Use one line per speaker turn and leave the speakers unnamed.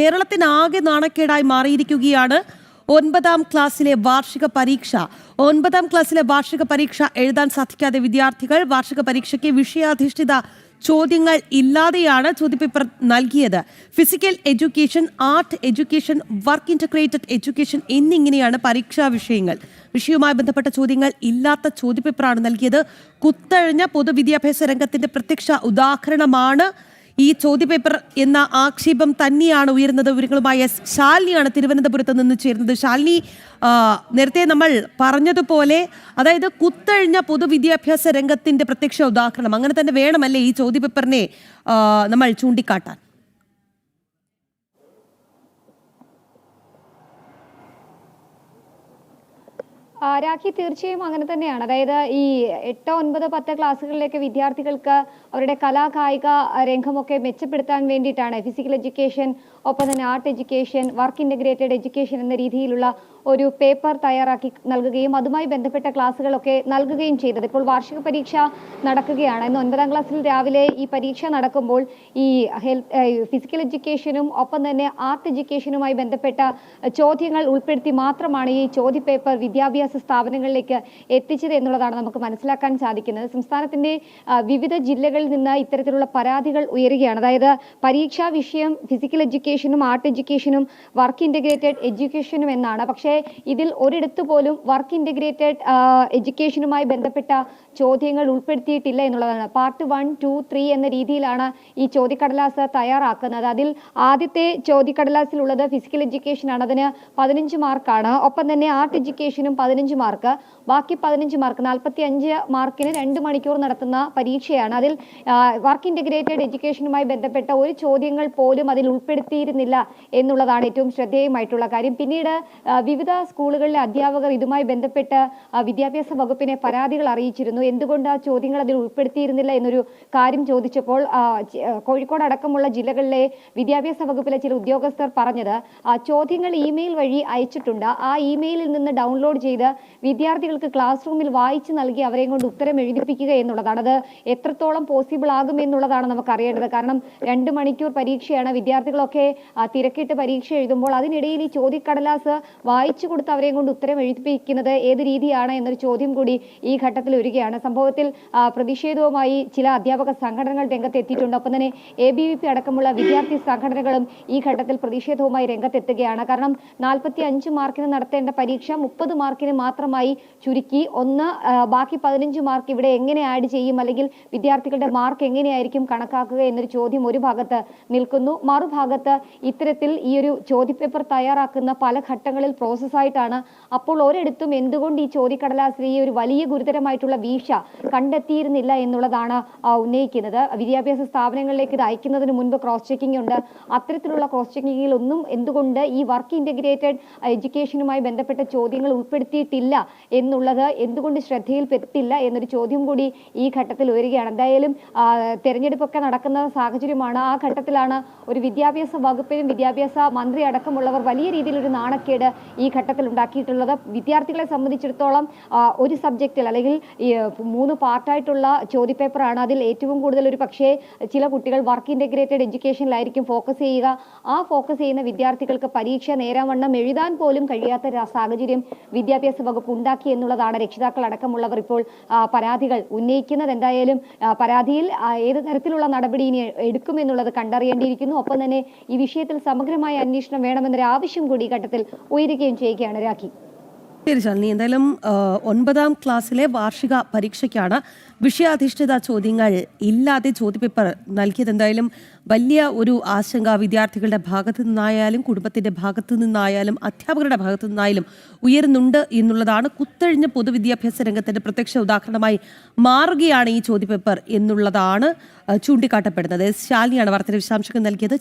കേരളത്തിനാകെ നാണക്കേടായി മാറിയിരിക്കുകയാണ് ഒൻപതാം ക്ലാസ്സിലെ വാർഷിക പരീക്ഷ. ഒൻപതാം ക്ലാസ്സിലെ വാർഷിക പരീക്ഷ എഴുതാൻ സാധിക്കാതെ വിദ്യാർത്ഥികൾ വാർഷിക പരീക്ഷയ്ക്ക് വിഷയാധിഷ്ഠിത ചോദ്യങ്ങൾ ഇല്ലാതെയാണ് ചോദ്യപേപ്പർ നൽകിയത്. Physical education, art education, work integrated education എന്നിങ്ങനെയാണ് പരീക്ഷാ വിഷയങ്ങൾ. വിഷയവുമായി ബന്ധപ്പെട്ട ചോദ്യങ്ങൾ ഇല്ലാത്ത ചോദ്യപേപ്പറാണ് നൽകിയത്. കുത്തഴിഞ്ഞ പൊതുവിദ്യാഭ്യാസ രംഗത്തിന്റെ പ്രത്യക്ഷ ഉദാഹരണമാണ് ഈ ചോദ്യപേപ്പർ എന്ന ആക്ഷേപം തന്നെയാണ് ഉയരുന്നത്. വിവരങ്ങളുമായി ശാലിനിയാണ് തിരുവനന്തപുരത്ത് നിന്ന് ചേരുന്നത്. ശാലിനി, നേരത്തെ നമ്മൾ പറഞ്ഞതുപോലെ അതായത് കുത്തഴിഞ്ഞ പൊതുവിദ്യാഭ്യാസ രംഗത്തിന്റെ പ്രത്യക്ഷ ഉദാഹരണം അങ്ങനെ തന്നെ വേണമല്ലേ ഈ ചോദ്യപേപ്പറിനെ നമ്മൾ ചൂണ്ടിക്കാട്ടാൻ?
രാഖി, തീർച്ചയായും അങ്ങനെ തന്നെയാണ്. അതായത് ഈ 8, 9, 10 ക്ലാസ്സുകളിലേക്ക് വിദ്യാർത്ഥികൾക്ക് അവരുടെ കലാകായിക രംഗമൊക്കെ മെച്ചപ്പെടുത്താൻ വേണ്ടിയിട്ടാണ് ഫിസിക്കൽ എഡ്യൂക്കേഷൻ, ഒപ്പം തന്നെ art education, work integrated education എന്ന രീതിയിലുള്ള ഒരു പേപ്പർ തയ്യാറാക്കി നൽകുകയും അതുമായി ബന്ധപ്പെട്ട ക്ലാസ്സുകളൊക്കെ നൽകുകയും ചെയ്തത്. ഇപ്പോൾ വാർഷിക പരീക്ഷ നടക്കുകയാണ്. ഇന്ന് 9ാം ക്ലാസ്സിൽ രാവിലെ ഈ പരീക്ഷ നടക്കുമ്പോൾ ഈ ഫിസിക്കൽ എഡ്യൂക്കേഷനും ഒപ്പം തന്നെ ആർട്ട് എഡ്യൂക്കേഷനുമായി ബന്ധപ്പെട്ട ചോദ്യങ്ങൾ ഉൾപ്പെടുത്തി മാത്രമാണ് ഈ ചോദ്യപേപ്പർ വിദ്യാഭ്യാസ സ്ഥാപനങ്ങളിലേക്ക് എത്തിച്ചത് എന്നുള്ളതാണ് നമുക്ക് മനസ്സിലാക്കാൻ സാധിക്കുന്നത്. സംസ്ഥാനത്തിന്റെ വിവിധ ജില്ലകളിൽ നിന്ന് ഇത്തരത്തിലുള്ള പരാതികൾ ഉയരുകയാണ്. അതായത് പരീക്ഷാ വിഷയം ഫിസിക്കൽ എഡ്യൂക്കേഷനും ആർട്ട് എഡ്യൂക്കേഷനും വർക്ക് ഇന്റഗ്രേറ്റഡ് എഡ്യൂക്കേഷനും എന്നാണ്. പക്ഷേ ഇതിൽ ഒരിടത്തു പോലും വർക്ക് ഇന്റഗ്രേറ്റഡ് എഡ്യൂക്കേഷനുമായി ബന്ധപ്പെട്ട ചോദ്യങ്ങൾ ഉൾപ്പെടുത്തിയിട്ടില്ല എന്നുള്ളതാണ്. പാർട്ട് 1, 2, 3 എന്ന രീതിയിലാണ് ഈ ചോദ്യക്കടലാസ് തയ്യാറാക്കുന്നത്. അതിൽ ആദ്യത്തെ ചോദ്യക്കടലാസിലുള്ളത് ഫിസിക്കൽ എഡ്യൂക്കേഷൻ ആണ്. അതിന് 15 മാർക്കാണ്. ഒപ്പം തന്നെ ആർട്ട് എഡ്യൂക്കേഷനും 15 മാർക്ക്. ബാക്കി 15 മാർക്ക് 45 മാർക്കിന് 2 മണിക്കൂർ നടത്തുന്ന പരീക്ഷയാണ്. അതിൽ വർക്ക് ഇന്റഗ്രേറ്റഡ് എഡ്യൂക്കേഷനുമായി ബന്ധപ്പെട്ട ഒരു ചോദ്യങ്ങൾ പോലും അതിൽ ഉൾപ്പെടുത്തിയിരുന്നില്ല എന്നുള്ളതാണ് ഏറ്റവും ശ്രദ്ധേയമായിട്ടുള്ള കാര്യം. പിന്നീട് വിവിധ സ്കൂളുകളിലെ അധ്യാപകർ ഇതുമായി ബന്ധപ്പെട്ട് വിദ്യാഭ്യാസ വകുപ്പിനെ പരാതികൾ അറിയിച്ചിരുന്നു. എന്തുകൊണ്ട് ആ ചോദ്യങ്ങൾ അതിൽ ഉൾപ്പെടുത്തിയിരുന്നില്ല എന്നൊരു കാര്യം ചോദിച്ചപ്പോൾ കോഴിക്കോട് അടക്കമുള്ള ജില്ലകളിലെ വിദ്യാഭ്യാസ വകുപ്പിലെ ചില ഉദ്യോഗസ്ഥർ പറഞ്ഞത് ചോദ്യങ്ങൾ ഇമെയിൽ വഴി അയച്ചിട്ടുണ്ട്. ആ ഇമെയിലിൽ നിന്ന് ഡൗൺലോഡ് ചെയ്ത് വിദ്യാർത്ഥികൾക്ക് ക്ലാസ് റൂമിൽ വായിച്ചു നൽകി അവരെ കൊണ്ട് ഉത്തരം എഴുതിപ്പിക്കുക എന്നുള്ളതാണ്. അത് എത്രത്തോളം പോസിബിൾ ആകുമെന്നുള്ളതാണ് നമുക്ക് അറിയേണ്ടത്. കാരണം 2 മണിക്കൂർ പരീക്ഷയാണ്. വിദ്യാർത്ഥികളൊക്കെ തിരക്കിട്ട് പരീക്ഷ എഴുതുമ്പോൾ അതിനിടയിൽ ഈ ചോദ്യക്കടലാസ് വായിച്ചു കൊടുത്ത് അവരെ കൊണ്ട് ഉത്തരം എഴുതിപ്പിക്കുന്നത് ഏത് രീതിയാണ് എന്നൊരു ചോദ്യം കൂടി ഈ ഘട്ടത്തിൽ വരികയാണ്. സംഭവത്തിൽ പ്രതിഷേധവുമായി ചില അധ്യാപക സംഘടനകൾ രംഗത്തെത്തിയിട്ടുണ്ട്. ഒപ്പം തന്നെ ABVP അടക്കമുള്ള വിദ്യാർത്ഥി സംഘടനകളും ഈ ഘട്ടത്തിൽ പ്രതിഷേധവുമായി രംഗത്തെത്തുകയാണ്. കാരണം 45 മാർക്കിന് നടത്തേണ്ട പരീക്ഷ 30 മാർക്കിന് മാത്രമായി ചുരുക്കി. ബാക്കി 15 മാർക്ക് ഇവിടെ എങ്ങനെ ആഡ് ചെയ്യും, അല്ലെങ്കിൽ വിദ്യാർത്ഥികളുടെ മാർക്ക് എങ്ങനെയായിരിക്കും കണക്കാക്കുക എന്നൊരു ചോദ്യം ഒരു ഭാഗത്ത് നിൽക്കുന്നു. മറുഭാഗത്ത് ഇത്തരത്തിൽ ഈ ഒരു ചോദ്യപേപ്പർ തയ്യാറാക്കുന്ന പല ഘട്ടങ്ങളിൽ പ്രോസസ്സായിട്ടാണ്. അപ്പോൾ ഒരിടത്തും എന്തുകൊണ്ട് ഈ ചോദ്യക്കടലാസിൽ ഈ ഒരു വലിയ ഗുരുതരമായിട്ടുള്ള വീഴ്ച കണ്ടെത്തിയിരുന്നില്ല എന്നുള്ളതാണ് ഉന്നയിക്കുന്നത്. വിദ്യാഭ്യാസ സ്ഥാപനങ്ങളിലേക്ക് ഇത് അയക്കുന്നതിന് മുൻപ് ക്രോസ് ചെക്കിംഗ് ഉണ്ട്. അത്തരത്തിലുള്ള ക്രോസ് ചെക്കിങ്ങിൽ ഒന്നും എന്തുകൊണ്ട് ഈ വർക്ക് ഇന്റഗ്രേറ്റഡ് എഡ്യൂക്കേഷനുമായി ബന്ധപ്പെട്ട ചോദ്യങ്ങൾ ഉൾപ്പെടുത്തിയിട്ടില്ല എന്നുള്ളത് എന്തുകൊണ്ട് ശ്രദ്ധയിൽപ്പെട്ടില്ല എന്നൊരു ചോദ്യം കൂടി ഈ ഘട്ടത്തിൽ ഉയരുകയാണ്. എന്തായാലും തെരഞ്ഞെടുപ്പൊക്കെ നടക്കുന്ന സാഹചര്യമാണ്. ആ ഘട്ടത്തിലാണ് ഒരു വിദ്യാഭ്യാസ വകുപ്പിനും വിദ്യാഭ്യാസ മന്ത്രി അടക്കമുള്ളവർ വലിയ രീതിയിലൊരു നാണക്കേട് ഈ ഘട്ടത്തിൽ ഉണ്ടാക്കിയിട്ടുള്ളത്. വിദ്യാർത്ഥികളെ സംബന്ധിച്ചിടത്തോളം ഒരു സബ്ജക്റ്റിൽ അല്ലെങ്കിൽ 3 പാർട്ടായിട്ടുള്ള ചോദ്യപേപ്പറാണ്. അതിൽ ഏറ്റവും കൂടുതൽ ഒരു പക്ഷേ ചില കുട്ടികൾ വർക്ക് ഇന്റഗ്രേറ്റഡ് എഡ്യൂക്കേഷനിലായിരിക്കും ഫോക്കസ് ചെയ്യുക. ആ ഫോക്കസ് ചെയ്യുന്ന വിദ്യാർത്ഥികൾക്ക് പരീക്ഷ നേരാവണ്ണം എഴുതാൻ പോലും കഴിയാത്ത സാഹചര്യം വിദ്യാഭ്യാസ വകുപ്പ് ഉണ്ടാക്കി എന്നുള്ളതാണ് രക്ഷിതാക്കൾ അടക്കമുള്ളവർ ഇപ്പോൾ പരാതികൾ ഉന്നയിക്കുന്നത്. എന്തായാലും പരാതിയിൽ ഏത് തരത്തിലുള്ള നടപടി ഇനി എടുക്കുമെന്നുള്ളത് കണ്ടറിയേണ്ടിയിരിക്കുന്നു. ഒപ്പം തന്നെ ഈ വിഷയത്തിൽ സമഗ്രമായ അന്വേഷണം വേണമെന്നൊരു ആവശ്യം കൂടി ഈ ഘട്ടത്തിൽ ഉയരുകയും ചെയ്യുകയാണ്. രാഖി,
ശരി ശാലിനി, എന്തായാലും 9ാം ക്ലാസ്സിലെ വാർഷിക പരീക്ഷയ്ക്കാണ് വിഷയാധിഷ്ഠിത ചോദ്യങ്ങൾ ഇല്ലാതെ ചോദ്യപേപ്പർ നൽകിയത്. എന്തായാലും വലിയ ഒരു ആശങ്ക വിദ്യാർത്ഥികളുടെ ഭാഗത്തു നിന്നായാലും കുടുംബത്തിന്റെ ഭാഗത്തു നിന്നായാലും അധ്യാപകരുടെ ഭാഗത്തു നിന്നായാലും ഉയരുന്നുണ്ട് എന്നുള്ളതാണ്. കുത്തഴിഞ്ഞ പൊതുവിദ്യാഭ്യാസ രംഗത്തിന്റെ പ്രത്യക്ഷ ഉദാഹരണമായി മാറുകയാണ് ഈ ചോദ്യപേപ്പർ എന്നുള്ളതാണ് ചൂണ്ടിക്കാട്ടപ്പെടുന്നത്. ശാലിനിയാണ് വാർത്തയുടെ വിശദാംശങ്ങൾ നൽകിയത്.